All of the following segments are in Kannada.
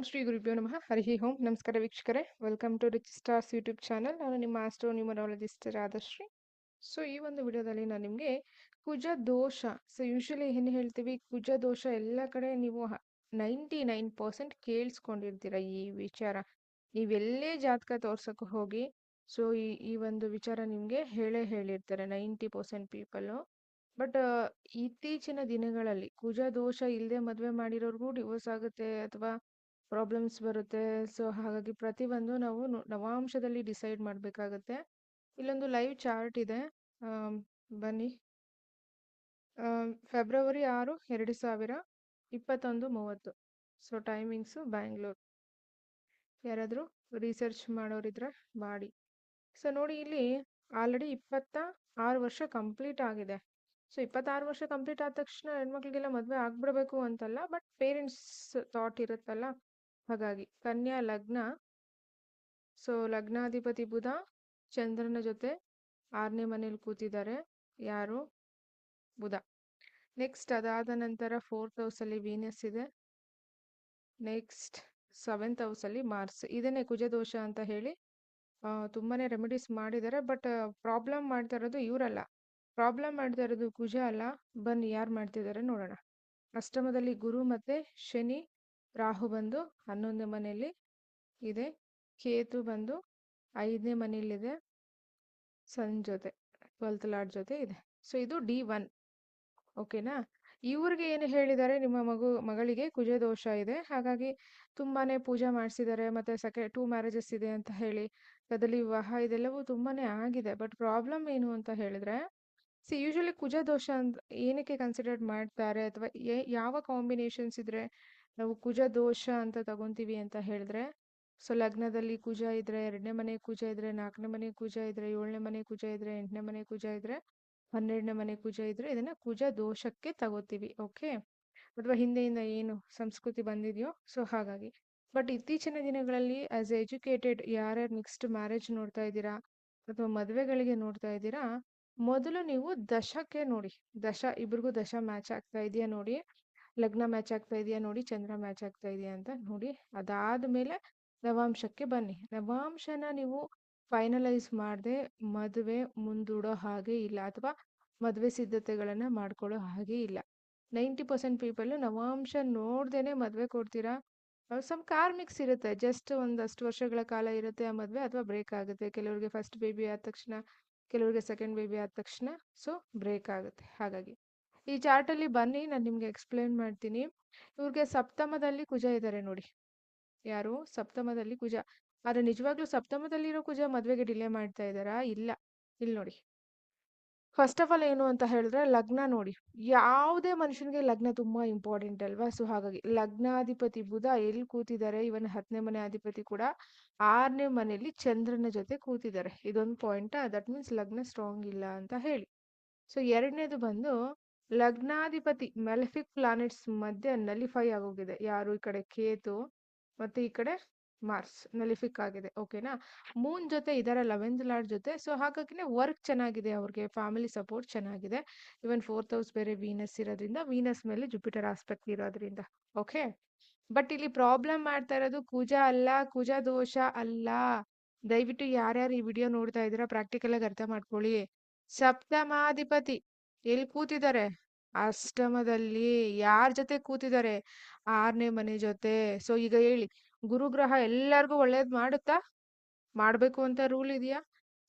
ಓಂ ಶ್ರೀ ಗುರುಭ್ಯೋ ನಮಃ ಹರಿ ಓಂ. ನಮಸ್ಕಾರ ವೀಕ್ಷಕರೇ, welcome to Rich Stars YouTube channel. ನಾನು ನಿಮ್ಮ ಆಸ್ಟ್ರೋ ನ್ಯೂಮರಾಲಜಿಸ್ಟ್ ರಾಧಶ್ರೀ. ಸೊ ಈ ಒಂದು ವಿಡಿಯೋದಲ್ಲಿ ನಾನು ನಿಮಗೆ ಕುಜ ದೋಷ, ಸೊ ಯೂಶಲಿ ಏನು ಹೇಳ್ತೀವಿ, ಕುಜ ದೋಷ ಎಲ್ಲ ಕಡೆ ನೀವು 99% ಕೇಳಿಸ್ಕೊಂಡಿರ್ತೀರ ಈ ವಿಚಾರ. ನೀವೆಲ್ಲೇ ಜಾತಕ ತೋರ್ಸಕ್ಕೆ ಹೋಗಿ ಸೊ ಈ ಒಂದು ವಿಚಾರ ನಿಮಗೆ ಹೇಳಿರ್ತಾರೆ 90% ಪೀಪಲ್ಲು. ಬಟ್ ಇತ್ತೀಚಿನ ದಿನಗಳಲ್ಲಿ ಕುಜ ದೋಷ ಇಲ್ಲದೆ ಮದುವೆ ಮಾಡಿರೋರ್ಗೂ ಡಿವೋರ್ಸ್ ಆಗುತ್ತೆ ಅಥವಾ ಪ್ರಾಬ್ಲಮ್ಸ್ ಬರುತ್ತೆ. ಸೊ ಹಾಗಾಗಿ ಪ್ರತಿಯೊಂದು ನಾವು ನವಾಂಶದಲ್ಲಿ ಡಿಸೈಡ್ ಮಾಡಬೇಕಾಗತ್ತೆ. ಇಲ್ಲೊಂದು ಲೈವ್ ಚಾರ್ಟ್ ಇದೆ, ಬನ್ನಿ. ಫೆಬ್ರವರಿ 6, 2021:30. So timings Bangalore. ಯಾರಾದರೂ ರಿಸರ್ಚ್ ಮಾಡೋರಿದ್ರೆ ಮಾಡಿ. ಸೊ ನೋಡಿ, ಇಲ್ಲಿ ಆಲ್ರೆಡಿ 26 ವರ್ಷ ಕಂಪ್ಲೀಟ್ ಆಗಿದೆ. ಸೊ 26 ವರ್ಷ ಕಂಪ್ಲೀಟ್ ಆದ ತಕ್ಷಣ ಹೆಣ್ಮಕ್ಳಿಗೆಲ್ಲ ಮದುವೆ ಆಗ್ಬಿಡ್ಬೇಕು ಅಂತಲ್ಲ, ಬಟ್ ಪೇರೆಂಟ್ಸ್ ಥಾಟ್ ಇರುತ್ತಲ್ಲ, ಹಾಗಾಗಿ ಕನ್ಯಾ ಲಗ್ನ. ಸೊ ಲಗ್ನಾಧಿಪತಿ ಬುಧ ಚಂದ್ರನ ಜೊತೆ 6ನೇ ಮನೇಲಿ ಕೂತಿದ್ದಾರೆ. ಯಾರು? ಬುಧ. ನೆಕ್ಸ್ಟ್ ಅದಾದ ನಂತರ 4th ಹೌಸಲ್ಲಿ ವೀನಸ್ ಇದೆ. ನೆಕ್ಸ್ಟ್ 7th ಹೌಸಲ್ಲಿ ಮಾರ್ಸ್. ಇದನ್ನೇ ಕುಜದೋಷ ಅಂತ ಹೇಳಿ ತುಂಬಾನೇ ರೆಮಿಡೀಸ್ ಮಾಡಿದ್ದಾರೆ. ಬಟ್ ಪ್ರಾಬ್ಲಮ್ ಮಾಡ್ತಾ ಇರೋದು ಇವರಲ್ಲ, ಪ್ರಾಬ್ಲಮ್ ಮಾಡ್ತಾ ಇರೋದು ಕುಜ ಅಲ್ಲ. ಬನ್ನಿ ಯಾರು ಮಾಡ್ತಿದ್ದಾರೆ ನೋಡೋಣ. ಅಷ್ಟಮದಲ್ಲಿ ಗುರು ಮತ್ತೆ ಶನಿ, ರಾಹು ಬಂದು 11ನೇ ಮನೆಯಲ್ಲಿ ಇದೆ. ಕೇತು ಬಂದು 5ನೇ ಮನೆಯಲ್ಲಿದೆ, ಸನ್ ಜೊತೆ 12th ಲಾರ್ಡ್ ಜೊತೆ ಇದೆ. ಸೊ ಇದು D1. ಓಕೆನಾ? ಇವ್ರಿಗೆ ಏನು ಹೇಳಿದ್ದಾರೆ, ನಿಮ್ಮ ಮಗಳಿಗೆ ಕುಜ ದೋಷ ಇದೆ, ಹಾಗಾಗಿ ತುಂಬಾನೇ ಪೂಜೆ ಮಾಡಿಸಿದ್ದಾರೆ, ಮತ್ತೆ 2 ಮ್ಯಾರೇಜಸ್ ಇದೆ ಅಂತ ಹೇಳಿ ಕದಲಿ ವಿವಾಹ ಇದೆಲ್ಲವೂ ತುಂಬಾನೇ ಆಗಿದೆ. ಬಟ್ ಪ್ರಾಬ್ಲಮ್ ಏನು ಅಂತ ಹೇಳಿದ್ರೆ, ಯೂಶಲಿ ಕುಜ ದೋಷ ಅಂತ ಏನಕ್ಕೆ ಕನ್ಸಿಡರ್ ಮಾಡ್ತಾರೆ, ಅಥವಾ ಯಾವ ಕಾಂಬಿನೇಷನ್ಸ್ ಇದ್ರೆ ನಾವು ಕುಜ ದೋಷ ಅಂತ ತಗೊಂತೀವಿ ಅಂತ ಹೇಳಿದ್ರೆ, ಸೊ ಲಗ್ನದಲ್ಲಿ ಕುಜ ಇದ್ರೆ, 2ನೇ ಮನೆ ಕುಜ ಇದ್ರೆ, 4ನೇ ಮನೆ ಕುಜ ಇದ್ರೆ, 7ನೇ ಮನೆ ಕುಜ ಇದ್ರೆ, 8ನೇ ಮನೆ ಕುಜ ಇದ್ರೆ, 12ನೇ ಮನೆ ಕುಜ ಇದ್ರೆ, ಇದನ್ನ ಕುಜ ದೋಷಕ್ಕೆ ತಗೋತೀವಿ. ಓಕೆ, ಅಥವಾ ಹಿಂದೆಯಿಂದ ಏನು ಸಂಸ್ಕೃತಿ ಬಂದಿದೆಯೋ, ಸೊ ಹಾಗಾಗಿ. ಬಟ್ ಇತ್ತೀಚಿನ ದಿನಗಳಲ್ಲಿ ಆಸ್ ಎಜುಕೇಟೆಡ್ ಯಾರ್ಯಾರು ನೆಕ್ಸ್ಟ್ ಮ್ಯಾರೇಜ್ ನೋಡ್ತಾ ಇದ್ದೀರಾ ಅಥವಾ ಮದುವೆಗಳಿಗೆ ನೋಡ್ತಾ ಇದ್ದೀರಾ, ಮೊದಲು ನೀವು ದಶಕ್ಕೆ ನೋಡಿ. ಇಬ್ರಿಗೂ ದಶ ಮ್ಯಾಚ್ ಆಗ್ತಾ ಇದೆಯಾ ನೋಡಿ, ಲಗ್ನ ಮ್ಯಾಚ್ ಆಗ್ತಾ ಇದೆಯಾ ನೋಡಿ, ಚಂದ್ರ ಮ್ಯಾಚ್ ಆಗ್ತಾ ಇದೆಯಾ ಅಂತ ನೋಡಿ. ಅದಾದ್ಮೇಲೆ ನವಾಂಶಕ್ಕೆ ಬನ್ನಿ. ನವಾಂಶನ ನೀವು ಫೈನಲೈಸ್ ಮಾಡದೆ ಮದುವೆ ಮುಂದೂಡೋ ಹಾಗೆ ಇಲ್ಲ, ಅಥವಾ ಮದುವೆ ಸಿದ್ಧತೆಗಳನ್ನ ಮಾಡ್ಕೊಳ್ಳೋ ಹಾಗೆ ಇಲ್ಲ. 90% ಪೀಪಲ್ ನವಾಂಶ ನೋಡ್ದೇನೆ ಮದುವೆ ಕೊಡ್ತೀರಾ. ಸಮ್ ಕಾರ್ಮಿಕ್ಸ್ ಇರುತ್ತೆ, ಜಸ್ಟ್ ಒಂದಷ್ಟು ವರ್ಷಗಳ ಕಾಲ ಇರುತ್ತೆ ಆ ಮದುವೆ, ಅಥವಾ ಬ್ರೇಕ್ ಆಗುತ್ತೆ. ಕೆಲವರಿಗೆ ಫಸ್ಟ್ ಬೇಬಿ ಆದ ತಕ್ಷಣ, ಕೆಲವರಿಗೆ ಸೆಕೆಂಡ್ ಬೇಬಿ ಆದ ತಕ್ಷಣ ಸೊ ಬ್ರೇಕ್ ಆಗುತ್ತೆ. ಹಾಗಾಗಿ ಈ ಚಾರ್ಟಲ್ಲಿ ಬನ್ನಿ, ನಾನು ನಿಮ್ಗೆ ಎಕ್ಸ್ಪ್ಲೇನ್ ಮಾಡ್ತೀನಿ. ಇವ್ರಿಗೆ ಸಪ್ತಮದಲ್ಲಿ ಕುಜ ಇದ್ದಾರೆ ನೋಡಿ. ಯಾರು? ಸಪ್ತಮದಲ್ಲಿ ಕುಜ. ಆದ್ರೆ ನಿಜವಾಗ್ಲೂ ಸಪ್ತಮದಲ್ಲಿರೋ ಕುಜ ಮದುವೆಗೆ ಡಿಲೇ ಮಾಡ್ತಾ ಇದ್ದಾರಾ? ಇಲ್ಲ. ಇಲ್ಲಿ ನೋಡಿ, ಫಸ್ಟ್ ಆಫ್ ಆಲ್ ಏನು ಅಂತ ಹೇಳಿದ್ರೆ, ಲಗ್ನ ನೋಡಿ. ಯಾವುದೇ ಮನುಷ್ಯನಿಗೆ ಲಗ್ನ ತುಂಬಾ ಇಂಪಾರ್ಟೆಂಟ್ ಅಲ್ವಾ? ಸೊ ಹಾಗಾಗಿ ಲಗ್ನಾಧಿಪತಿ ಬುಧ ಎಲ್ಲಿ ಕೂತಿದ್ದಾರೆ, ಇವನ್ 10ನೇ ಮನೆ ಅಧಿಪತಿ ಕೂಡ 6ನೇ ಮನೆಯಲ್ಲಿ ಚಂದ್ರನ ಜೊತೆ ಕೂತಿದ್ದಾರೆ. ಇದೊಂದು ಪಾಯಿಂಟ್. ದಟ್ ಮೀನ್ಸ್ ಲಗ್ನ ಸ್ಟ್ರಾಂಗ್ ಇಲ್ಲ ಅಂತ ಹೇಳಿ. ಸೊ ಎರಡನೇದು ಬಂದು ಲಗ್ನಾಧಿಪತಿ ಮೆಲೆಫಿಕ್ ಪ್ಲಾನೆಟ್ಸ್ ಮಧ್ಯೆ ನಲಿಫೈ ಆಗೋಗಿದೆ. ಯಾರು? ಈ ಕಡೆ ಕೇತು ಮತ್ತೆ ಈ ಕಡೆ ಮಾರ್ಸ್ ನಲಿಫಿಕ್ ಆಗಿದೆ. ಓಕೆನಾ? ಮೂನ್ ಜೊತೆ ಇದಾರೆ, 11th ಲಾರ್ಡ್ ಜೊತೆ. ಸೊ ಹಾಗಾಗಿ ವರ್ಕ್ ಚೆನ್ನಾಗಿದೆ ಅವ್ರಿಗೆ, ಫ್ಯಾಮಿಲಿ ಸಪೋರ್ಟ್ ಚೆನ್ನಾಗಿದೆ. ಇವನ್ 4th ಹೌಸ್ ಬೇರೆ ವೀನಸ್ ಇರೋದ್ರಿಂದ, ವೀನಸ್ ಮೇಲೆ ಜುಪಿಟರ್ ಆಸ್ಪೆಕ್ಟ್ ಇರೋದ್ರಿಂದ. ಓಕೆ, ಬಟ್ ಇಲ್ಲಿ ಪ್ರಾಬ್ಲಮ್ ಮಾಡ್ತಾ ಇರೋದು ಕುಜ ಅಲ್ಲ, ಕುಜ ದೋಷ ಅಲ್ಲ. ದಯವಿಟ್ಟು ಯಾರ್ಯಾರು ಈ ವಿಡಿಯೋ ನೋಡ್ತಾ ಇದ್ದೀರಾ ಪ್ರಾಕ್ಟಿಕಲ್ ಆಗಿ ಅರ್ಥ ಮಾಡ್ಕೊಳ್ಳಿ. ಸಪ್ತಮಾಧಿಪತಿ ಎಲ್ಲಿ ಕೂತಿದ್ದಾರೆ? ಅಷ್ಟಮದಲ್ಲಿ. ಯಾರ ಜೊತೆ ಕೂತಿದ್ದಾರೆ? 6ನೇ ಮನೆ ಜೊತೆ. ಸೊ ಈಗ ಹೇಳಿ, ಗುರುಗ್ರಹ ಎಲ್ಲರಿಗೂ ಒಳ್ಳೇದ್ ಮಾಡುತ್ತಾ? ಮಾಡ್ಬೇಕು ಅಂತ ರೂಲ್ ಇದೆಯಾ?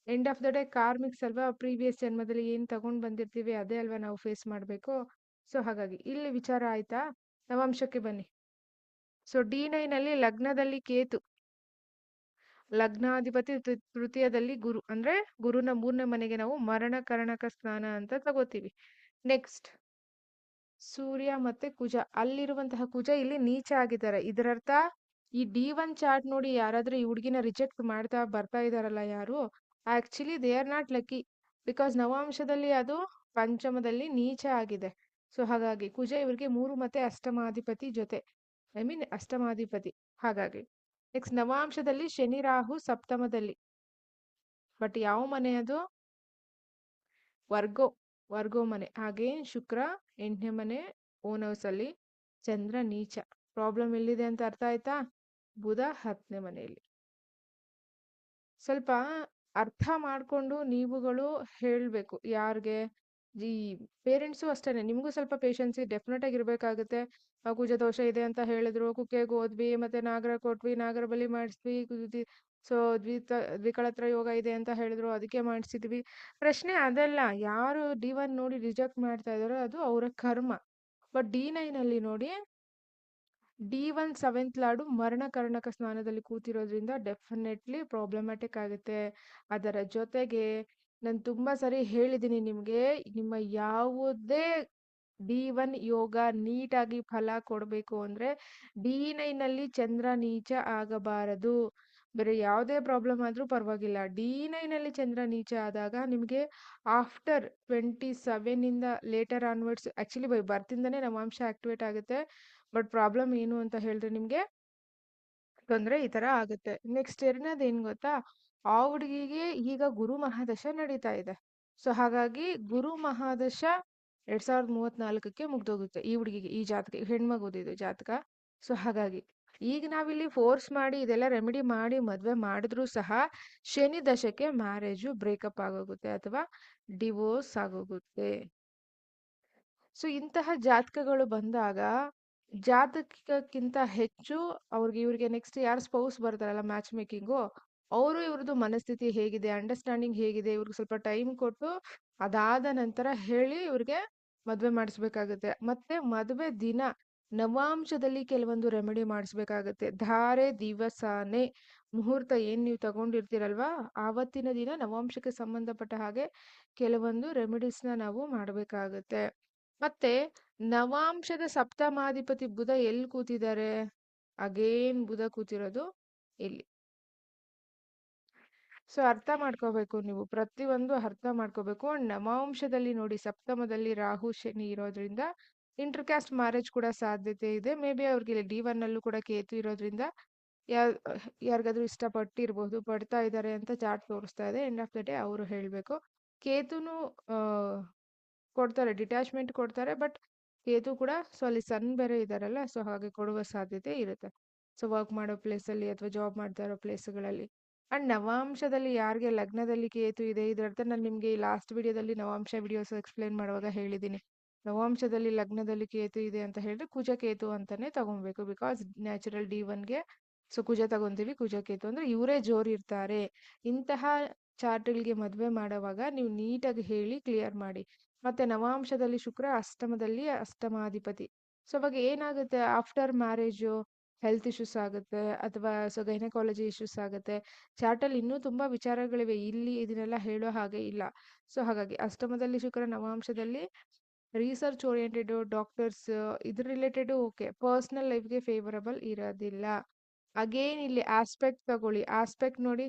ಎಂಡ್ ಆಫ್ ದ ಡೇ ಕಾರ್ಮಿಕ್ಸ್ ಅಲ್ವಾ, ಪ್ರೀವಿಯಸ್ ಜನ್ಮದಲ್ಲಿ ಏನ್ ತಗೊಂಡ್ ಬಂದಿರ್ತೀವಿ ಅದೇ ಅಲ್ವಾ ನಾವು ಫೇಸ್ ಮಾಡ್ಬೇಕು. ಸೊ ಹಾಗಾಗಿ ಇಲ್ಲಿ ವಿಚಾರ ಆಯ್ತಾ? ನವಾಂಶಕ್ಕೆ ಬನ್ನಿ. ಸೊ D9 ಅಲ್ಲಿ ಲಗ್ನದಲ್ಲಿ ಕೇತು, ಲಗ್ನಾಧಿಪತಿ ತೃತೀಯದಲ್ಲಿ ಗುರು, ಅಂದ್ರೆ ಗುರುನ 3ನೇ ಮನೆಗೆ ನಾವು ಮರಣಕರಣಕ ಸ್ಥಾನ ಅಂತ ತಗೋತೀವಿ. ನೆಕ್ಸ್ಟ್ ಸೂರ್ಯ ಮತ್ತೆ ಕುಜ, ಅಲ್ಲಿರುವಂತಹ ಕುಜ ಇಲ್ಲಿ ನೀಚ ಆಗಿದ್ದಾರೆ. ಇದರರ್ಥ ಈ D1 ಚಾರ್ಟ್ ನೋಡಿ, ಯಾರಾದ್ರೂ ಈ ಹುಡುಗಿನ ರಿಜೆಕ್ಟ್ ಮಾಡ್ತಾ ಬರ್ತಾ ಇದಾರಲ್ಲ ಯಾರು, actually they are not lucky. Because ನವಾಂಶದಲ್ಲಿ ಅದು ಪಂಚಮದಲ್ಲಿ ನೀಚ ಆಗಿದೆ. ಸೊ ಹಾಗಾಗಿ ಕುಜ ಇವರಿಗೆ 3 ಮತ್ತೆ ಅಷ್ಟಮಾಧಿಪತಿ ಜೊತೆ, ಐ ಮೀನ್ ಅಷ್ಟಮಾಧಿಪತಿ. ಹಾಗಾಗಿ ನೆಕ್ಸ್ಟ್ ನವಾಂಶದಲ್ಲಿ ಶನಿ ರಾಹು ಸಪ್ತಮದಲ್ಲಿ. ಬಟ್ ಯಾವ ಮನೆ ಅದು? ವರ್ಗೋ ಮನೆ. ಹಾಗೆ ಶುಕ್ರ 8ನೇ ಮನೆ ಓನ್ ಹೌಸ್ ಅಲ್ಲಿ, ಚಂದ್ರ ನೀಚ. ಪ್ರಾಬ್ಲಮ್ ಎಲ್ಲಿದೆ ಅಂತ ಅರ್ಥ ಆಯ್ತಾ? ಬುಧ 10ನೇ ಮನೆಯಲ್ಲಿ. ಸ್ವಲ್ಪ ಅರ್ಥ ಮಾಡ್ಕೊಂಡು ನೀವುಗಳು ಹೇಳ್ಬೇಕು. ಯಾರ್ಗೆ? ಈ ಪೇರೆಂಟ್ಸು ಅಷ್ಟೇನೆ. ನಿಮ್ಗೂ ಸ್ವಲ್ಪ ಪೇಷನ್ಸ್ ಡೆಫಿನೆಟ್ ಆಗಿ ಇರ್ಬೇಕಾಗುತ್ತೆ. ಕುಜ ದೋಷ ಇದೆ ಅಂತ ಹೇಳಿದ್ರು. ಕುಕ್ಕೆಗೆ ಹೋದ್ವಿ, ಮತ್ತೆ ನಾಗರ ಕೊಟ್ವಿ, ನಾಗರ ಬಲಿ ಮಾಡಿಸ್ವಿ. ಸೊ ದ್ವಿಕಳತ್ರ ಯೋಗ ಇದೆ ಅಂತ ಹೇಳಿದ್ರು, ಅದಕ್ಕೆ ಮಾಡಿಸಿದ್ವಿ. ಪ್ರಶ್ನೆ ಅದಲ್ಲ. ಯಾರು D1 ನೋಡಿ ರಿಜೆಕ್ಟ್ ಮಾಡ್ತಾ ಇದಾರೋ ಅದು ಅವರ ಕರ್ಮ. ಬಟ್ D9 ಅಲ್ಲಿ ನೋಡಿ, D1 ಸೆವೆಂತ್ ಲಾರ್ಡು ಮರಣ ಕರ್ಣಕ ಸ್ನಾನದಲ್ಲಿ ಕೂತಿರೋದ್ರಿಂದ ಡೆಫಿನೆಟ್ಲಿ ಪ್ರಾಬ್ಲಮ್ಯಾಟಿಕ್ ಆಗುತ್ತೆ. ಅದರ ಜೊತೆಗೆ ನಾನು ತುಂಬಾ ಸರಿ ಹೇಳಿದ್ದೀನಿ ನಿಮ್ಗೆ, ನಿಮ್ಮ ಯಾವುದೇ D1 ಯೋಗ ನೀಟಾಗಿ ಫಲ ಕೊಡಬೇಕು ಅಂದ್ರೆ D9 ಅಲ್ಲಿ ಚಂದ್ರ ನೀಚ ಆಗಬಾರದು. ಬೇರೆ ಯಾವುದೇ ಪ್ರಾಬ್ಲಮ್ ಆದ್ರೂ ಪರವಾಗಿಲ್ಲ. D9 ಅಲ್ಲಿ ಚಂದ್ರ ನೀಚ ಆದಾಗ ನಿಮ್ಗೆ ಆಫ್ಟರ್ 27 ಇಂದ ಲೇಟರ್ ಆನ್ವರ್ಡ್ಸ್, ಆಕ್ಚುಲಿ ಬೈ ಬರ್ತಿಂದಾನೇ ನವಾಂಶ ಆಕ್ಟಿವೇಟ್ ಆಗುತ್ತೆ. ಬಟ್ ಪ್ರಾಬ್ಲಮ್ ಏನು ಅಂತ ಹೇಳಿದ್ರೆ ನಿಮ್ಗೆ ತೊಂದ್ರೆ ಈ ತರ ಆಗುತ್ತೆ. ನೆಕ್ಸ್ಟ್ ಎರಡನೇದು ಏನ್ ಗೊತ್ತಾ? ಆ ಹುಡುಗಿಗೆ ಈಗ ಗುರು ಮಹಾದಶ ನಡೀತಾ ಇದೆ. ಸೊ ಹಾಗಾಗಿ ಗುರು ಮಹಾದಶ 2034ಕ್ಕೆ ಮುಗ್ದೋಗುತ್ತೆ ಈ ಹುಡುಗಿಗೆ, ಈ ಜಾತಕ, ಹೆಣ್ಮಗುದಿದು ಜಾತಕ. ಸೊ ಹಾಗಾಗಿ ಈಗ ನಾವಿಲ್ಲಿ ಫೋರ್ಸ್ ಮಾಡಿ ಇದೆಲ್ಲ ರೆಮಿಡಿ ಮಾಡಿ ಮದ್ವೆ ಮಾಡಿದ್ರು ಸಹ ಶನಿ ದಶಕ್ಕೆ ಮ್ಯಾರೇಜು ಬ್ರೇಕಪ್ ಆಗೋಗುತ್ತೆ ಅಥವಾ ಡಿವೋರ್ಸ್ ಆಗೋಗುತ್ತೆ. ಸೊ ಇಂತಹ ಜಾತಕಗಳು ಬಂದಾಗ ಜಾತಕಕ್ಕಿಂತ ಹೆಚ್ಚು ಇವ್ರಿಗೆ ನೆಕ್ಸ್ಟ್ ಯಾರು ಸ್ಪೌಸ್ ಬರ್ತಾರಲ್ಲ ಮ್ಯಾಚ್ ಮೇಕಿಂಗು, ಅವರು ಇವ್ರದ್ದು ಮನಸ್ಥಿತಿ ಹೇಗಿದೆ, ಅಂಡರ್ಸ್ಟ್ಯಾಂಡಿಂಗ್ ಹೇಗಿದೆ, ಇವ್ರಿಗೆ ಸ್ವಲ್ಪ ಟೈಮ್ ಕೊಟ್ಟು ಅದಾದ ನಂತರ ಹೇಳಿ ಇವ್ರಿಗೆ ಮದ್ವೆ ಮಾಡಿಸ್ಬೇಕಾಗುತ್ತೆ. ಮತ್ತೆ ಮದುವೆ ದಿನ ನವಾಂಶದಲ್ಲಿ ಕೆಲವೊಂದು ರೆಮಿಡಿ ಮಾಡಿಸ್ಬೇಕಾಗತ್ತೆ. ಧಾರೆ ದಿವಸಾನೇ ಮುಹೂರ್ತ ಏನ್ ನೀವು ತಗೊಂಡಿರ್ತೀರಲ್ವಾ, ಆವತ್ತಿನ ದಿನ ನವಾಂಶಕ್ಕೆ ಸಂಬಂಧಪಟ್ಟ ಹಾಗೆ ಕೆಲವೊಂದು ರೆಮಿಡೀಸ್ನ ನಾವು ಮಾಡಬೇಕಾಗತ್ತೆ. ಮತ್ತೆ ನವಾಂಶದ ಸಪ್ತಮಾಧಿಪತಿ ಬುಧ ಎಲ್ಲಿ ಕೂತಿದ್ದಾರೆ? ಅಗೇನ್ ಬುಧ ಕೂತಿರೋದು ಇಲ್ಲಿ. ಸೊ ಅರ್ಥ ಮಾಡ್ಕೋಬೇಕು ನೀವು, ಪ್ರತಿಯೊಂದು ಅರ್ಥ ಮಾಡ್ಕೋಬೇಕು. ನವಾಂಶದಲ್ಲಿ ನೋಡಿ ಸಪ್ತಮದಲ್ಲಿ ರಾಹು ಶನಿ ಇರೋದ್ರಿಂದ ಇಂಟರ್ ಕ್ಯಾಸ್ಟ್ ಮ್ಯಾರೇಜ್ ಕೂಡ ಸಾಧ್ಯತೆ ಇದೆ. ಮೇ ಬಿ ಅವ್ರಿಗೆ ಇಲ್ಲಿ D1 ಅಲ್ಲೂ ಕೂಡ ಕೇತು ಇರೋದ್ರಿಂದ ಯಾರ್ ಯಾರಿಗಾದ್ರೂ ಇಷ್ಟಪಟ್ಟಿರ್ಬೋದು, ಪಡ್ತಾ ಇದ್ದಾರೆ ಅಂತ ಚಾರ್ಟ್ ತೋರಿಸ್ತಾ ಇದೆ. ಎಂಡ್ ಆಫ್ ದ ಡೇ ಅವರು ಹೇಳ್ಬೇಕು. ಕೇತುನು ಕೊಡ್ತಾರೆ, ಡಿಟ್ಯಾಚ್ಮೆಂಟ್ ಕೊಡ್ತಾರೆ. ಬಟ್ ಕೇತು ಕೂಡ ಸೊ ಅಲ್ಲಿ ಸನ್ ಬೇರೆ ಇದಾರಲ್ಲ, ಸೊ ಹಾಗೆ ಕೊಡುವ ಸಾಧ್ಯತೆ ಇರುತ್ತೆ. ಸೊ ವರ್ಕ್ ಮಾಡೋ ಪ್ಲೇಸಲ್ಲಿ ಅಥವಾ ಜಾಬ್ ಮಾಡ್ತಾ ಇರೋ ಪ್ಲೇಸ್ಗಳಲ್ಲಿ. ಅಂಡ್ ನವಾಂಶದಲ್ಲಿ ಯಾರಿಗೆ ಲಗ್ನದಲ್ಲಿ ಕೇತು ಇದೆ, ಇದರರ್ಥ ನಾನು ನಿಮಗೆ ಲಾಸ್ಟ್ ವಿಡಿಯೋದಲ್ಲಿ ನವಾಂಶ ವಿಡಿಯೋಸ್ ಎಕ್ಸ್ಪ್ಲೇನ್ ಮಾಡುವಾಗ ಹೇಳಿದ್ದೀನಿ. ನವಾಂಶದಲ್ಲಿ ಲಗ್ನದಲ್ಲಿ ಕೇತು ಇದೆ ಅಂತ ಹೇಳಿದ್ರೆ ಕುಜ ಕೇತು ಅಂತಾನೆ ತಗೊಬೇಕು. ಬಿಕಾಸ್ ನ್ಯಾಚುರಲ್ D1ಗೆ ಸೊ ಕುಜ ತಗೊಂತೀವಿ. ಕುಜ ಕೇತು ಅಂದ್ರೆ ಇವರೇ ಜೋರಿರ್ತಾರೆ. ಇಂತಹ ಚಾರ್ಟ್ಗಳಿಗೆ ಮದ್ವೆ ಮಾಡುವಾಗ ನೀವು ನೀಟಾಗಿ ಹೇಳಿ ಕ್ಲಿಯರ್ ಮಾಡಿ. ಮತ್ತೆ ನವಾಂಶದಲ್ಲಿ ಶುಕ್ರ ಅಷ್ಟಮದಲ್ಲಿ ಅಷ್ಟಮಾಧಿಪತಿ. ಸೊ ಅವಾಗ ಏನಾಗುತ್ತೆ, ಆಫ್ಟರ್ ಮ್ಯಾರೇಜು ಹೆಲ್ತ್ ಇಶ್ಯೂಸ್ ಆಗುತ್ತೆ ಅಥವಾ ಸೊ ಗೈನಕಾಲಜಿ ಇಶ್ಯೂಸ್ ಆಗುತ್ತೆ. ಚಾರ್ಟಲ್ಲಿ ಇನ್ನೂ ತುಂಬಾ ವಿಚಾರಗಳಿವೆ, ಇಲ್ಲಿ ಇದನ್ನೆಲ್ಲ ಹೇಳೋ ಹಾಗೆ ಇಲ್ಲ. ಸೊ ಹಾಗಾಗಿ ಅಷ್ಟಮದಲ್ಲಿ ಶುಕ್ರ ನವಾಂಶದಲ್ಲಿ ರಿಸರ್ಚ್ ಓರಿಯೆಂಟೆಡ್ ಡಾಕ್ಟರ್ಸ್ ಇದ್ರ ರಿಲೇಟೆಡ್ ಓಕೆ, ಪರ್ಸನಲ್ ಲೈಫ್ಗೆ ಫೇವರಬಲ್ ಇರೋದಿಲ್ಲ. ಅಗೇನ್ ಇಲ್ಲಿ ಆಸ್ಪೆಕ್ಟ್ ತಗೊಳ್ಳಿ. ಆಸ್ಪೆಕ್ಟ್ ನೋಡಿ,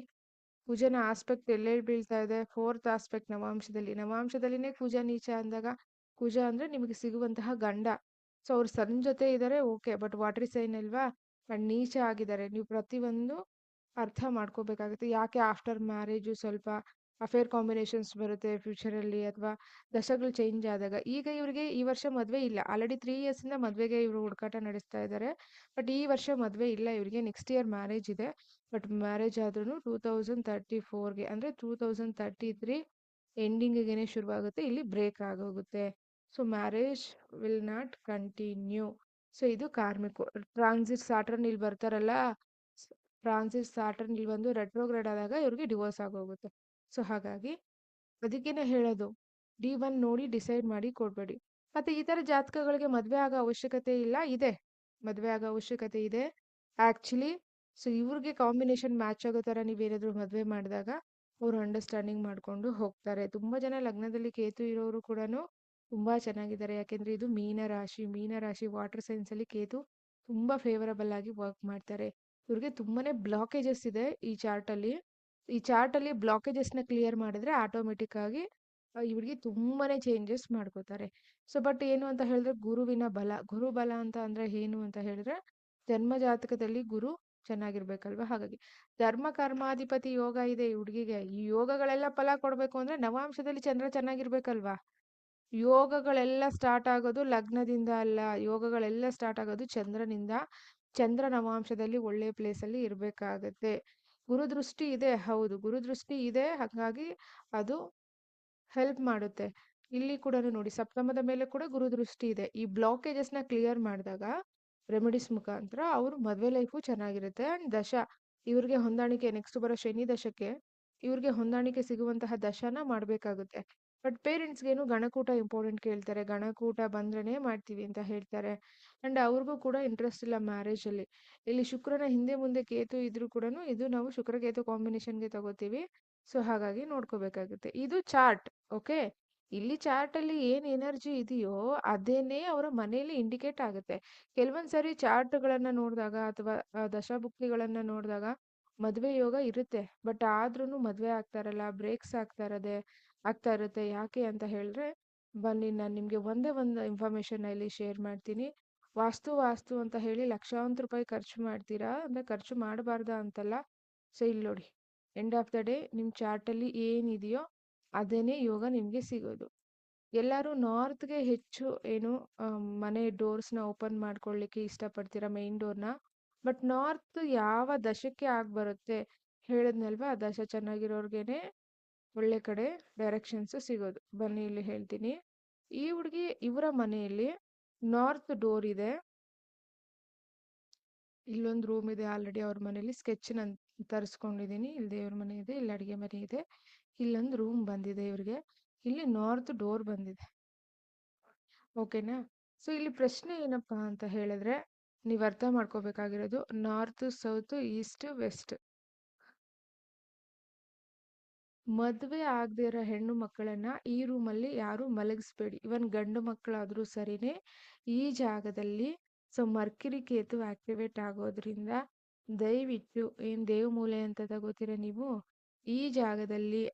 ಕುಜನ ಆಸ್ಪೆಕ್ಟ್ ಎಲ್ಲೆಲ್ಲಿ ಬೀಳ್ತಾ ಇದೆ? 4th aspect ನವಾಂಶದಲ್ಲಿ. ನವಾಂಶದಲ್ಲಿನೇ ಕುಜ ನೀಚ ಅಂದಾಗ, ಕುಜ ಅಂದ್ರೆ ನಿಮಗೆ ಸಿಗುವಂತಹ ಗಂಡ. ಸೊ ಅವ್ರು ಸನ್ ಜೊತೆ ಇದ್ದಾರೆ ಓಕೆ, ಬಟ್ ವಾಟರ್ ಸೈನ್ ಅಲ್ವಾ, ಅಂಡ್ ನೀಚ ಆಗಿದ್ದಾರೆ. ನೀವು ಪ್ರತಿಯೊಂದು ಅರ್ಥ ಮಾಡ್ಕೋಬೇಕಾಗುತ್ತೆ. ಯಾಕೆ ಆಫ್ಟರ್ ಮ್ಯಾರೇಜು ಸ್ವಲ್ಪ ಅಫೇರ್ ಕಾಂಬಿನೇಷನ್ಸ್ ಬರುತ್ತೆ ಫ್ಯೂಚರಲ್ಲಿ, ಅಥವಾ ದಶಗಳು ಚೇಂಜ್ ಆದಾಗ. ಈಗ ಇವರಿಗೆ ಈ ವರ್ಷ ಮದುವೆ ಇಲ್ಲ, ಆಲ್ರೆಡಿ 3 years ಇಂದ ಮದುವೆಗೆ ಇವರು ಹುಡುಕಾಟ ನಡೆಸ್ತಾ ಇದ್ದಾರೆ. ಬಟ್ ಈ ವರ್ಷ ಮದುವೆ ಇಲ್ಲ ಇವರಿಗೆ, ನೆಕ್ಸ್ಟ್ ಇಯರ್ ಮ್ಯಾರೇಜ್ ಇದೆ. ಬಟ್ ಮ್ಯಾರೇಜ್ ಆದ್ರೂ 2034ಗೆ ಅಂದ್ರೆ 2033 ಎಂಡಿಂಗಿಗೆನೆ ಶುರುವಾಗುತ್ತೆ, ಇಲ್ಲಿ ಬ್ರೇಕ್ ಆಗೋಗುತ್ತೆ. So marriage will not continue. So ಇದು ಕಾರ್ಮಿಕು. ಟ್ರಾನ್ಸಿಟ್ ಸಾಟರ್ನ್ ಇಲ್ಲಿ ಬರ್ತಾರಲ್ಲ, ಟ್ರಾನ್ಸಿಟ್ ಸಾಟರ್ನ್ ಇಲ್ಲಿ ಬಂದು ರೆಟ್ರೋಗ್ರೇಡ್ ಆದಾಗ ಇವ್ರಿಗೆ ಡಿವೋರ್ಸ್ ಆಗೋಗುತ್ತೆ. ಸೊ ಹಾಗಾಗಿ ಅದಕ್ಕೇನೆ ಹೇಳೋದು, D1 ನೋಡಿ ಡಿಸೈಡ್ ಮಾಡಿ ಕೊಡ್ಬೇಡಿ. ಮತ್ತೆ ಈ ತರ ಜಾತಕಗಳಿಗೆ ಮದ್ವೆ ಆಗೋ ಅವಶ್ಯಕತೆ ಇಲ್ಲ, ಇದೆ ಮದ್ವೆ ಆಗೋ ಅವಶ್ಯಕತೆ ಇದೆ ಆಕ್ಚುಲಿ. ಸೊ ಇವ್ರಿಗೆ ಕಾಂಬಿನೇಷನ್ ಮ್ಯಾಚ್ ಆಗೋ ತರ ನೀವೇನಾದ್ರು ಮದ್ವೆ ಮಾಡಿದಾಗ ಅವ್ರು ಅಂಡರ್ಸ್ಟ್ಯಾಂಡಿಂಗ್ ಮಾಡ್ಕೊಂಡು ಹೋಗ್ತಾರೆ. ತುಂಬಾ ಜನ ಲಗ್ನದಲ್ಲಿ ಕೇತು ಇರೋರು ಕೂಡ ತುಂಬಾ ಚೆನ್ನಾಗಿದ್ದಾರೆ. ಯಾಕೆಂದ್ರೆ ಇದು ಮೀನ ರಾಶಿ ವಾಟರ್ ಸೈನ್ಸ್ ಅಲ್ಲಿ ಕೇತು ತುಂಬಾ ಫೇವರಬಲ್ ಆಗಿ ವರ್ಕ್ ಮಾಡ್ತಾರೆ. ಇವ್ರಿಗೆ ತುಂಬಾನೇ ಬ್ಲಾಕೇಜಸ್ ಇದೆ ಈ ಚಾರ್ಟ್ ಅಲ್ಲಿ. ಈ ಚಾರ್ಟ್ ಅಲ್ಲಿ ಬ್ಲಾಕೇಜಸ್ ನ ಕ್ಲಿಯರ್ ಮಾಡಿದ್ರೆ ಆಟೋಮೆಟಿಕ್ ಆಗಿ ಇವ್ರಿಗೆ ತುಂಬಾನೇ ಚೇಂಜಸ್ ಮಾಡ್ಕೋತಾರೆ. ಸೊ ಬಟ್ ಏನು ಅಂತ ಹೇಳಿದ್ರೆ ಗುರುವಿನ ಬಲ. ಗುರು ಬಲ ಅಂತ ಅಂದ್ರೆ ಏನು ಅಂತ ಹೇಳಿದ್ರೆ ಜನ್ಮ ಜಾತಕದಲ್ಲಿ ಗುರು ಚೆನ್ನಾಗಿರ್ಬೇಕಲ್ವಾ. ಹಾಗಾಗಿ ಧರ್ಮ ಕರ್ಮಾಧಿಪತಿ ಯೋಗ ಇದೆ ಈ ಹುಡುಗಿಗೆ. ಈ ಯೋಗಗಳೆಲ್ಲ ಫಲ ಕೊಡ್ಬೇಕು ಅಂದ್ರೆ ನವಾಂಶದಲ್ಲಿ ಚಂದ್ರ ಚೆನ್ನಾಗಿರ್ಬೇಕಲ್ವಾ. ಯೋಗಗಳೆಲ್ಲ ಸ್ಟಾರ್ಟ್ ಆಗೋದು ಲಗ್ನದಿಂದ ಅಲ್ಲ, ಯೋಗಗಳೆಲ್ಲ ಸ್ಟಾರ್ಟ್ ಆಗೋದು ಚಂದ್ರನಿಂದ. ಚಂದ್ರ ನವಾಂಶದಲ್ಲಿ ಒಳ್ಳೆ ಪ್ಲೇಸಲ್ಲಿ ಇರಬೇಕಾಗತ್ತೆ. ಗುರುದೃಷ್ಟಿ ಇದೆ, ಹೌದು, ಗುರುದೃಷ್ಟಿ ಇದೆ, ಹಾಗಾಗಿ ಅದು ಹೆಲ್ಪ್ ಮಾಡುತ್ತೆ. ಇಲ್ಲಿ ಕೂಡ ನೋಡಿ, ಸಪ್ತಮದ ಮೇಲೆ ಕೂಡ ಗುರುದೃಷ್ಟಿ ಇದೆ. ಈ ಬ್ಲಾಕೇಜಸ್ನ ಕ್ಲಿಯರ್ ಮಾಡಿದಾಗ ರೆಮಿಡೀಸ್ ಮುಖಾಂತರ ಅವ್ರ ಮದುವೆ ಲೈಫು ಚೆನ್ನಾಗಿರುತ್ತೆ. ಆ್ಯಂಡ್ ಇವ್ರಿಗೆ ಹೊಂದಾಣಿಕೆ ನೆಕ್ಸ್ಟ್ ಬರೋ ಶನಿ ದಶಕ್ಕೆ ಇವ್ರಿಗೆ ಹೊಂದಾಣಿಕೆ ಸಿಗುವಂತಹ ದಶನ ಮಾಡಬೇಕಾಗುತ್ತೆ. ಬಟ್ ಪೇರೆಂಟ್ಸ್ಗೇನು ಗಣಕೂಟ ಇಂಪಾರ್ಟೆಂಟ್ ಕೇಳ್ತಾರೆ, ಗಣಕೂಟ ಬಂದ್ರೇ ಮಾಡ್ತೀವಿ ಅಂತ ಹೇಳ್ತಾರೆ. ಆ್ಯಂಡ್ ಅವ್ರಿಗೂ ಕೂಡ ಇಂಟ್ರೆಸ್ಟ್ ಇಲ್ಲ ಮ್ಯಾರೇಜಲ್ಲಿ. ಇಲ್ಲಿ ಶುಕ್ರನ ಹಿಂದೆ ಮುಂದೆ ಕೇತು ಇದ್ರೂ ಕೂಡ ಇದು ನಾವು ಶುಕ್ರ ಕೇತು ಕಾಂಬಿನೇಷನ್ಗೆ ತಗೋತೀವಿ. ಸೊ ಹಾಗಾಗಿ ನೋಡ್ಕೋಬೇಕಾಗುತ್ತೆ. ಇದು ಚಾರ್ಟ್. ಓಕೆ, ಇಲ್ಲಿ ಚಾರ್ಟ್ ಅಲ್ಲಿ ಏನ್ ಎನರ್ಜಿ ಇದೆಯೋ ಅದೇನೇ ಅವರ ಮನೆಯಲ್ಲಿ ಇಂಡಿಕೇಟ್ ಆಗುತ್ತೆ. ಕೆಲವೊಂದ್ಸರಿ ಚಾರ್ಟ್ಗಳನ್ನ ನೋಡಿದಾಗ ಅಥವಾ ದಶಾಭುಕ್ತಿಗಳನ್ನ ನೋಡಿದಾಗ ಮದ್ವೆ ಯೋಗ ಇರುತ್ತೆ, ಬಟ್ ಆದ್ರೂ ಮದ್ವೆ ಆಗ್ತಾ ಇರಲ್ಲ, ಬ್ರೇಕ್ಸ್ ಆಗ್ತಾ ಇರುತ್ತೆ. ಯಾಕೆ ಅಂತ ಹೇಳಿದ್ರೆ, ಬನ್ನಿ ನಾನು ನಿಮ್ಗೆ ಒಂದೇ ಒಂದು ಇನ್ಫಾರ್ಮೇಶನ್ ಇಲ್ಲಿ ಶೇರ್ ಮಾಡ್ತೀನಿ. ವಾಸ್ತು ಅಂತ ಹೇಳಿ ಲಕ್ಷಾಂತರ ರೂಪಾಯಿ ಖರ್ಚು ಮಾಡ್ತೀರಾ ಅಂದ್ರೆ ಖರ್ಚು ಮಾಡಬಾರ್ದಾ ಅಂತಲ್ಲ. ಸೊ ಇಲ್ಲಿ ನೋಡಿ, ಎಂಡ್ ಆಫ್ ದ ಡೇ ನಿಮ್ಮ ಚಾರ್ಟಲ್ಲಿ ಏನಿದೆಯೋ ಅದೇನೇ ಯೋಗ ನಿಮಗೆ ಸಿಗೋದು. ಎಲ್ಲರೂ ನಾರ್ತ್ಗೆ ಹೆಚ್ಚು ಮನೆ ಡೋರ್ಸ್ನ ಓಪನ್ ಮಾಡ್ಕೊಳ್ಳಿಕ್ಕೆ ಇಷ್ಟಪಡ್ತೀರಾ, ಮೇನ್ ಡೋರ್ನ. ಬಟ್ ನಾರ್ತ್ ಯಾವ ದಶಕ್ಕೆ ಬರುತ್ತೆ ಹೇಳಿದ್ನಲ್ವಾ, ಆ ದಶ ಚೆನ್ನಾಗಿರೋರ್ಗೇನೆ ಒಳ್ಳೆ ಕಡೆ ಡೈರೆಕ್ಷನ್ಸ್ ಸಿಗೋದು. ಬನ್ನಿ ಇಲ್ಲಿ ಹೇಳ್ತೀನಿ. ಈ ಹುಡುಗಿ ಇವರ ಮನೆಯಲ್ಲಿ ನಾರ್ತ್ ಡೋರ್ ಇದೆ. ಇಲ್ಲೊಂದು ರೂಮ್ ಇದೆ, ಆಲ್ರೆಡಿ ಅವ್ರ ಮನೇಲಿ ಸ್ಕೆಚ್ ನಾನು ತರಿಸ್ಕೊಂಡಿದ್ದೀನಿ. ಇಲ್ಲಿ ದೇವ್ರ ಮನೆ ಇದೆ, ಇಲ್ಲಿ ಅಡುಗೆ ಮನೆ ಇದೆ, ಇಲ್ಲೊಂದು ರೂಮ್ ಬಂದಿದೆ ಇವ್ರಿಗೆ, ಇಲ್ಲಿ ನಾರ್ತ್ ಡೋರ್ ಬಂದಿದೆ. ಓಕೆನಾ? ಸೊ ಇಲ್ಲಿ ಪ್ರಶ್ನೆ ಏನಪ್ಪಾ ಅಂತ ಹೇಳಿದ್ರೆ, ನೀವು ಅರ್ಥ ಮಾಡ್ಕೋಬೇಕಾಗಿರೋದು ನಾರ್ತ್, ಸೌತ್, ಈಸ್ಟ್, ವೆಸ್ಟ್. ಮದುವೆ ಆಗದೆ ಇರೋ ಹೆಣ್ಣು ಮಕ್ಕಳನ್ನ ಈ ರೂಮಲ್ಲಿ ಯಾರು ಮಲಗಿಸ್ಬೇಡಿ. ಇವನ್ ಗಂಡು ಮಕ್ಕಳಾದ್ರೂ ಸರಿನೇ. ಈ ಜಾಗದಲ್ಲಿ ಮರ್ಕಿರಿ ಕೇತು ಆಕ್ಟಿವೇಟ್ ಆಗೋದ್ರಿಂದ ದಯವಿಟ್ಟು ದೇವ್ ಮೂಲೆ ಅಂತ ತಗೋತೀರ ನೀವು, ಈ ಜಾಗದಲ್ಲಿ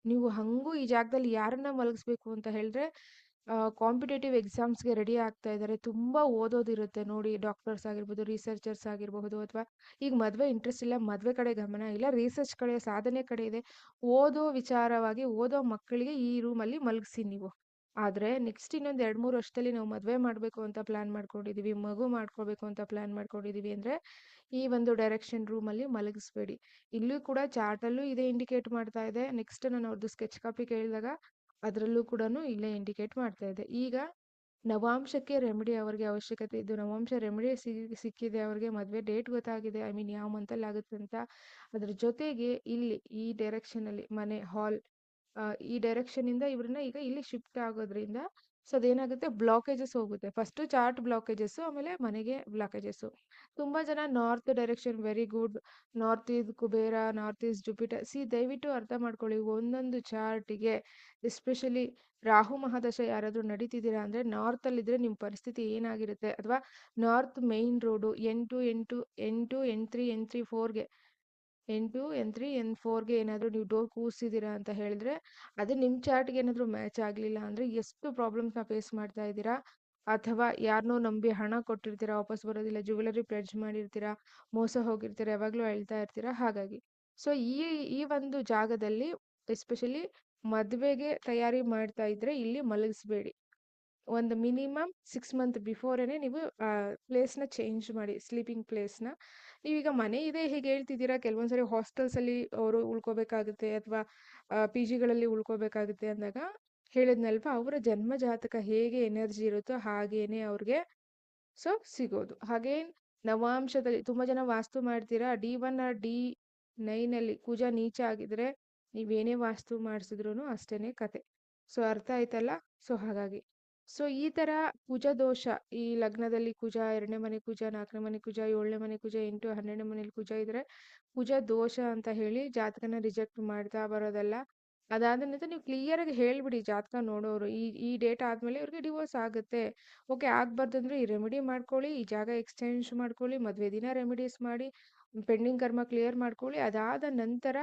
ನೀವು ಹಂಗೂ ಈ ಜಾಗದಲ್ಲಿ ಯಾರನ್ನ ಮಲಗಿಸ್ಬೇಕು ಅಂತ ಹೇಳಿದ್ರೆ, ಕಾಂಪಿಟೇಟಿವ್ ಎಕ್ಸಾಮ್ಸ್ಗೆ ರೆಡಿ ಆಗ್ತಾ ಇದ್ದಾರೆ, ತುಂಬ ಓದೋದಿರುತ್ತೆ ನೋಡಿ, ಡಾಕ್ಟರ್ಸ್ ಆಗಿರ್ಬೋದು, ರಿಸರ್ಚರ್ಸ್ ಆಗಿರ್ಬಹುದು, ಅಥವಾ ಈಗ ಮದುವೆ ಇಂಟ್ರೆಸ್ಟ್ ಇಲ್ಲ, ಮದುವೆ ಕಡೆ ಗಮನ ಇಲ್ಲ, ರಿಸರ್ಚ್ ಕಡೆ, ಸಾಧನೆ ಕಡೆ ಇದೆ, ಓದೋ ವಿಚಾರವಾಗಿ ಓದೋ ಮಕ್ಕಳಿಗೆ ಈ ರೂಮಲ್ಲಿ ಮಲಗಿಸಿ ನೀವು. ಆದರೆ ನೆಕ್ಸ್ಟ್ ಇನ್ನೊಂದು 2-3 ವರ್ಷದಲ್ಲಿ ನಾವು ಮದುವೆ ಮಾಡಬೇಕು ಅಂತ ಪ್ಲ್ಯಾನ್ ಮಾಡ್ಕೊಂಡಿದ್ದೀವಿ, ಮಗು ಮಾಡ್ಕೋಬೇಕು ಅಂತ ಪ್ಲ್ಯಾನ್ ಮಾಡ್ಕೊಂಡಿದ್ದೀವಿ ಅಂದರೆ ಈ ಒಂದು ಡೈರೆಕ್ಷನ್ ರೂಮಲ್ಲಿ ಮಲಗಿಸ್ಬೇಡಿ. ಇಲ್ಲೂ ಕೂಡ ಚಾರ್ಟಲ್ಲೂ ಇದೇ ಇಂಡಿಕೇಟ್ ಮಾಡ್ತಾ ಇದೆ. ನೆಕ್ಸ್ಟ್ ನಾನು ಅವ್ರದ್ದು ಸ್ಕೆಚ್ ಕಾಪಿ ಕೇಳಿದಾಗ ಅದರಲ್ಲೂ ಕೂಡ ಇಲ್ಲೇ ಇಂಡಿಕೇಟ್ ಮಾಡ್ತಾ ಇದೆ. ಈಗ ನವಾಂಶಕ್ಕೆ ರೆಮಿಡಿ ಅವ್ರಿಗೆ ಅವಶ್ಯಕತೆ ಇದ್ದು, ನವಾಂಶ ರೆಮಿಡಿ ಸಿಕ್ಕಿದೆ ಅವ್ರಿಗೆ, ಮದುವೆ ಡೇಟ್ ಗೊತ್ತಾಗಿದೆ, ಐ ಮೀನ್ ಯಾವ ಮಂತಲ್ಲಿ ಆಗುತ್ತೆ ಅಂತ. ಅದ್ರ ಜೊತೆಗೆ ಇಲ್ಲಿ ಈ ಡೈರೆಕ್ಷನಲ್ಲಿ ಮನೆ ಹಾಲ್, ಈ ಡೈರೆಕ್ಷನಿಂದ ಇವ್ರನ್ನ ಈಗ ಇಲ್ಲಿ ಶಿಫ್ಟ್ ಆಗೋದ್ರಿಂದ ಸೊ ಅದೇನಾಗುತ್ತೆ, ಬ್ಲಾಕೇಜಸ್ ಹೋಗುತ್ತೆ. ಫಸ್ಟು ಚಾರ್ಟ್ ಬ್ಲಾಕೇಜಸ್ಸು, ಆಮೇಲೆ ಮನೆಗೆ ಬ್ಲಾಕೇಜಸ್ಸು. ತುಂಬ ಜನ north direction very good, north is Kubera, north is Jupiter. ದಯವಿಟ್ಟು ಅರ್ಥ ಮಾಡ್ಕೊಳ್ಳಿ, ಒಂದೊಂದು ಚಾರ್ಟಿಗೆ ಎಸ್ಪೆಷಲಿ ರಾಹು ಮಹಾದಶ ಯಾರಾದರೂ ನಡೀತಿದ್ದೀರಾ ಅಂದರೆ ನಾರ್ತಲ್ಲಿದ್ದರೆ ನಿಮ್ಮ ಪರಿಸ್ಥಿತಿ ಏನಾಗಿರುತ್ತೆ, ಅಥವಾ north main road N2, N3, N4ಗೆ N4ಗೆ ಏನಾದರೂ ನೀವು ಡೋರ್ ಕೂರಿಸಿದ್ದೀರಾ ಅಂತ ಹೇಳಿದ್ರೆ, ಅದು ನಿಮ್ಮ ಚಾರ್ಟ್ಗೆ ಏನಾದರೂ ಮ್ಯಾಚ್ ಆಗಲಿಲ್ಲ ಅಂದರೆ ಎಷ್ಟು ಪ್ರಾಬ್ಲಮ್ಸ್ನ ಫೇಸ್ ಮಾಡ್ತಾ ಇದ್ದೀರಾ. ಅಥವಾ ಯಾರನ್ನೋ ನಂಬಿ ಹಣ ಕೊಟ್ಟಿರ್ತೀರಾ, ವಾಪಸ್ ಬರೋದಿಲ್ಲ, ಜ್ಯುವೆಲರಿ ಪ್ಲೆಡ್ಜ್ ಮಾಡಿರ್ತೀರಾ, ಮೋಸ ಹೋಗಿರ್ತೀರಾ, ಯಾವಾಗಲೂ ಅಳ್ತಾ ಇರ್ತೀರಾ. ಹಾಗಾಗಿ ಸೊ ಈ ಒಂದು ಜಾಗದಲ್ಲಿ ಎಸ್ಪೆಷಲಿ ಮದುವೆಗೆ ತಯಾರಿ ಮಾಡ್ತಾ ಇದ್ರೆ ಇಲ್ಲಿ ಮಲಗಿಸ್ಬೇಡಿ. ಒಂದು ಮಿನಿಮಮ್ 6 ಮಂತ್ ಬಿಫೋರೇನೆ ನೀವು ಪ್ಲೇಸ್ನ ಚೇಂಜ್ ಮಾಡಿ, ಸ್ಲೀಪಿಂಗ್ ಪ್ಲೇಸ್ನ. ನೀವೀಗ ಮನೆ ಇದೆ ಹೀಗೆ ಹೇಳ್ತಿದ್ದೀರಾ, ಕೆಲವೊಂದ್ಸರಿ ಹಾಸ್ಟೆಲ್ಸಲ್ಲಿ ಅವರು ಉಳ್ಕೋಬೇಕಾಗುತ್ತೆ, ಅಥವಾ ಪಿ ಜಿಗಳಲ್ಲಿ ಉಳ್ಕೋಬೇಕಾಗುತ್ತೆ ಅಂದಾಗ ಹೇಳಿದ್ನಲ್ವ, ಅವರ ಜನ್ಮ ಜಾತಕ ಹೇಗೆ ಎನರ್ಜಿ ಇರುತ್ತೋ ಹಾಗೇನೆ ಅವ್ರಿಗೆ ಸೊ ಸಿಗೋದು. ಹಾಗೆ ನವಾಂಶದಲ್ಲಿ ತುಂಬ ಜನ ವಾಸ್ತು ಮಾಡ್ತೀರಾ, D1 or D9 ಕುಜ ನೀಚ ಆಗಿದ್ರೆ ನೀವೇನೇ ವಾಸ್ತು ಮಾಡಿಸಿದ್ರು ಅಷ್ಟೇನೆ ಕತೆ. ಸೊ ಅರ್ಥ ಆಯ್ತಲ್ಲ. ಸೊ ಹಾಗಾಗಿ ಸೊ ಈ ಥರ ಕುಜ ದೋಷ, ಈ ಲಗ್ನದಲ್ಲಿ ಕುಜ, 2ನೇ ಮನೆ ಕುಜ, 4ನೇ ಮನೆ ಕುಜ, 7ನೇ ಮನೆ ಕುಜ, 8, 12ನೇ ಮನೇಲಿ ಕುಜ ಇದ್ರೆ ಕುಜ ದೋಷ ಅಂತ ಹೇಳಿ ಜಾತಕನ ರಿಜೆಕ್ಟ್ ಮಾಡ್ತಾ ಬರೋದಲ್ಲ. ಅದಾದ ನಂತರ ನೀವು ಕ್ಲಿಯರಾಗಿ ಹೇಳ್ಬಿಡಿ ಜಾತಕ ನೋಡೋರು, ಈ ಡೇಟ್ ಆದಮೇಲೆ ಇವ್ರಿಗೆ ಡಿವೋರ್ಸ್ ಆಗುತ್ತೆ, ಓಕೆ ಆಗಬಾರ್ದಂದ್ರೆ ಈ ರೆಮಿಡಿ ಮಾಡ್ಕೊಳ್ಳಿ, ಈ ಜಾಗ ಎಕ್ಸ್ಚೇಂಜ್ ಮಾಡ್ಕೊಳ್ಳಿ, ಮದುವೆ ದಿನ ರೆಮಿಡೀಸ್ ಮಾಡಿ, ಪೆಂಡಿಂಗ್ ಕರ್ಮ ಕ್ಲಿಯರ್ ಮಾಡ್ಕೊಳ್ಳಿ. ಅದಾದ ನಂತರ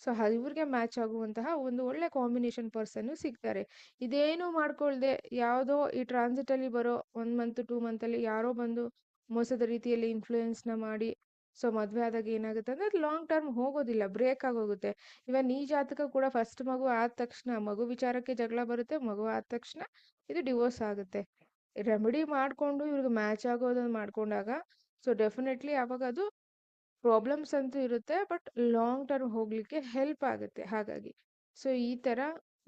ಸೊ ಇವ್ರಿಗೆ ಮ್ಯಾಚ್ ಆಗುವಂತಹ ಒಂದು ಒಳ್ಳೆ ಕಾಂಬಿನೇಷನ್ ಪರ್ಸನ್ನು ಸಿಗ್ತಾರೆ. ಇದೇನು ಮಾಡ್ಕೊಳ್ದೆ ಯಾವುದೋ ಈ ಟ್ರಾನ್ಸಿಟಲ್ಲಿ ಬರೋ 1 ಮಂತ್ 2 ಮಂತಲ್ಲಿ ಯಾರೋ ಬಂದು ಮೋಸದ ರೀತಿಯಲ್ಲಿ ಇನ್ಫ್ಲೂಯೆನ್ಸ್ನ ಮಾಡಿ ಸೊ ಮದುವೆ ಆದಾಗ ಏನಾಗುತ್ತೆ ಅಂದರೆ ಅದು ಲಾಂಗ್ ಟರ್ಮ್ ಹೋಗೋದಿಲ್ಲ, ಬ್ರೇಕ್ ಆಗೋಗುತ್ತೆ. ಇವನ್ ಈ ಜಾತಕ ಕೂಡ ಫಸ್ಟ್ ಮಗು ಆದ ತಕ್ಷಣ ಮಗು ವಿಚಾರಕ್ಕೆ ಜಗಳ ಬರುತ್ತೆ, ಮಗು ಆದ ತಕ್ಷಣ ಇದು ಡಿವೋರ್ಸ್ ಆಗುತ್ತೆ. ರೆಮಿಡಿ ಮಾಡಿಕೊಂಡು ಇವ್ರಿಗೆ ಮ್ಯಾಚ್ ಆಗೋದನ್ನು ಮಾಡ್ಕೊಂಡಾಗ ಸೊ ಡೆಫಿನೆಟ್ಲಿ ಅವಾಗ ಅದು ಪ್ರಾಬ್ಲಮ್ಸ್ ಅಂತೂ ಇರುತ್ತೆ, ಬಟ್ ಲಾಂಗ್ ಟರ್ಮ್ ಹೋಗ್ಲಿಕ್ಕೆ ಹೆಲ್ಪ್ ಆಗುತ್ತೆ ಹಾಗಾಗಿ. ಸೊ ಈ ಥರ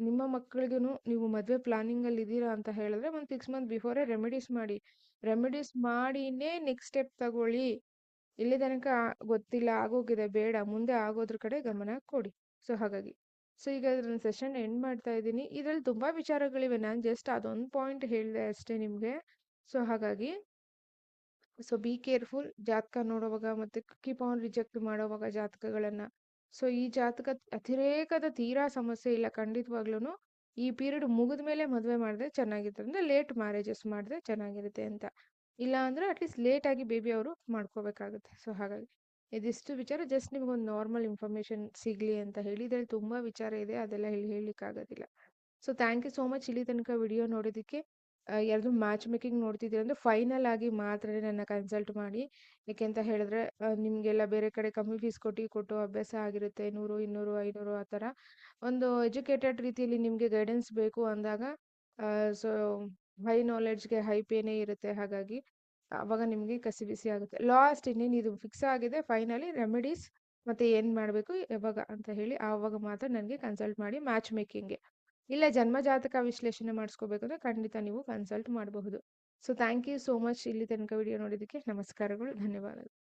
ನಿಮ್ಮ ಮಕ್ಕಳಿಗೂ ನೀವು ಮದುವೆ ಪ್ಲಾನಿಂಗಲ್ಲಿ ಇದ್ದೀರಾ ಅಂತ ಹೇಳಿದ್ರೆ ಒಂದು 6 ಮಂತ್ ಬಿಫೋರೇ ರೆಮಿಡೀಸ್ ಮಾಡಿ. ರೆಮಿಡೀಸ್ ಮಾಡಿನೇ ನೆಕ್ಸ್ಟ್ ಸ್ಟೆಪ್ ತಗೊಳ್ಳಿ. ಇಲ್ಲಿ ತನಕ ಗೊತ್ತಿಲ್ಲ, ಆಗೋಗಿದೆ, ಬೇಡ, ಮುಂದೆ ಆಗೋದ್ರ ಕಡೆ ಗಮನ ಕೊಡಿ. ಸೊ ಹಾಗಾಗಿ ಸೊ ಈಗ ನನ್ನ ಸೆಷನ್ ಎಂಡ್ ಮಾಡ್ತಾ ಇದ್ದೀನಿ. ಇದರಲ್ಲಿ ತುಂಬ ವಿಚಾರಗಳಿವೆ, ನಾನು ಜಸ್ಟ್ ಅದೊಂದು ಪಾಯಿಂಟ್ ಹೇಳಿದೆ ಅಷ್ಟೇ ನಿಮಗೆ. ಸೊ ಹಾಗಾಗಿ ಸೊ ಬಿ ಕೇರ್ಫುಲ್ ಜಾತಕ ನೋಡುವಾಗ ಮತ್ತೆ ಕೀಪ್ ಆನ್ ರಿಜೆಕ್ಟ್ ಮಾಡೋವಾಗ ಜಾತಕಗಳನ್ನ. ಸೊ ಈ ಜಾತಕ ಅತಿರೇಕದ ತೀರಾ ಸಮಸ್ಯೆ ಇಲ್ಲ, ಖಂಡಿತವಾಗ್ಲೂ ಈ ಪೀರಿಯಡ್ ಮುಗಿದ ಮೇಲೆ ಮದುವೆ ಮಾಡಿದ್ರೆ ಚೆನ್ನಾಗಿರುತ್ತೆ, ಅಂದ್ರೆ ಲೇಟ್ ಮ್ಯಾರೇಜಸ್ ಮಾಡಿದ್ರೆ ಚೆನ್ನಾಗಿರುತ್ತೆ ಅಂತ. ಇಲ್ಲ ಅಂದ್ರೆ ಅಟ್ಲೀಸ್ಟ್ ಲೇಟ್ ಆಗಿ ಬೇಬಿ ಅವರು ಮಾಡ್ಕೋಬೇಕಾಗುತ್ತೆ. ಸೊ ಹಾಗಾಗಿ ಇದಿಷ್ಟು ವಿಚಾರ ಜಸ್ಟ್ ನಿಮ್ಗೊಂದು ನಾರ್ಮಲ್ ಇನ್ಫಾರ್ಮೇಶನ್ ಸಿಗ್ಲಿ ಅಂತ ಹೇಳಿ. ಇದ್ರಲ್ಲಿ ತುಂಬಾ ವಿಚಾರ ಇದೆ, ಅದೆಲ್ಲ ಹೇಳಲಿಕ್ಕಾಗೋದಿಲ್ಲ. So thank you so much ಇಲ್ಲಿ ತನಕ ವಿಡಿಯೋ ನೋಡೋದಕ್ಕೆ. ಯಾರಾದ್ರೂ ಮ್ಯಾಚ್ ಮೇಕಿಂಗ್ ನೋಡ್ತಿದ್ದೀರ ಅಂದರೆ ಫೈನಲ್ ಆಗಿ ಮಾತ್ರ ನನ್ನ ಕನ್ಸಲ್ಟ್ ಮಾಡಿ. ಯಾಕೆಂತ ಹೇಳಿದ್ರೆ ನಿಮಗೆಲ್ಲ ಬೇರೆ ಕಡೆ ಕಮ್ಮಿ ಫೀಸ್ ಕೊಟ್ಟು ಅಭ್ಯಾಸ ಆಗಿರುತ್ತೆ, 100 200 500 ಆ ಥರ. ಒಂದು ಎಜುಕೇಟೆಡ್ ರೀತಿಯಲ್ಲಿ ನಿಮಗೆ ಗೈಡೆನ್ಸ್ ಬೇಕು ಅಂದಾಗ ಸೊ ಹೈ ನಾಲೆಡ್ಜ್ಗೆ ಹೈ ಪೇನೇ ಇರುತ್ತೆ. ಹಾಗಾಗಿ ಅವಾಗ ನಿಮಗೆ ಕಸಿ ಬಿಸಿ ಆಗುತ್ತೆ. ಲಾಸ್ಟ್ ಇನ್ನೇನು ಇದು ಫಿಕ್ಸ್ ಆಗಿದೆ, ಫೈನಲಿ ರೆಮಿಡೀಸ್ ಮತ್ತೆ ಏನು ಮಾಡಬೇಕು ಯಾವಾಗ ಅಂತ ಹೇಳಿ ಆವಾಗ ಮಾತ್ರ ನನಗೆ ಕನ್ಸಲ್ಟ್ ಮಾಡಿ ಮ್ಯಾಚ್ ಮೇಕಿಂಗ್ಗೆ. ಇಲ್ಲ ಜನ್ಮ ಜಾತಕ ವಿಶ್ಲೇಷಣೆ ಮಾಡಿಸ್ಕೋಬೇಕಂದ್ರೆ ಖಂಡಿತ ನೀವು ಕನ್ಸಲ್ಟ್ ಮಾಡಬಹುದು. So thank you so much ಇಲ್ಲಿ ತನಕ ವಿಡಿಯೋ ನೋಡಿದ್ದಕ್ಕೆ. ನಮಸ್ಕಾರಗಳು, ಧನ್ಯವಾದಗಳು.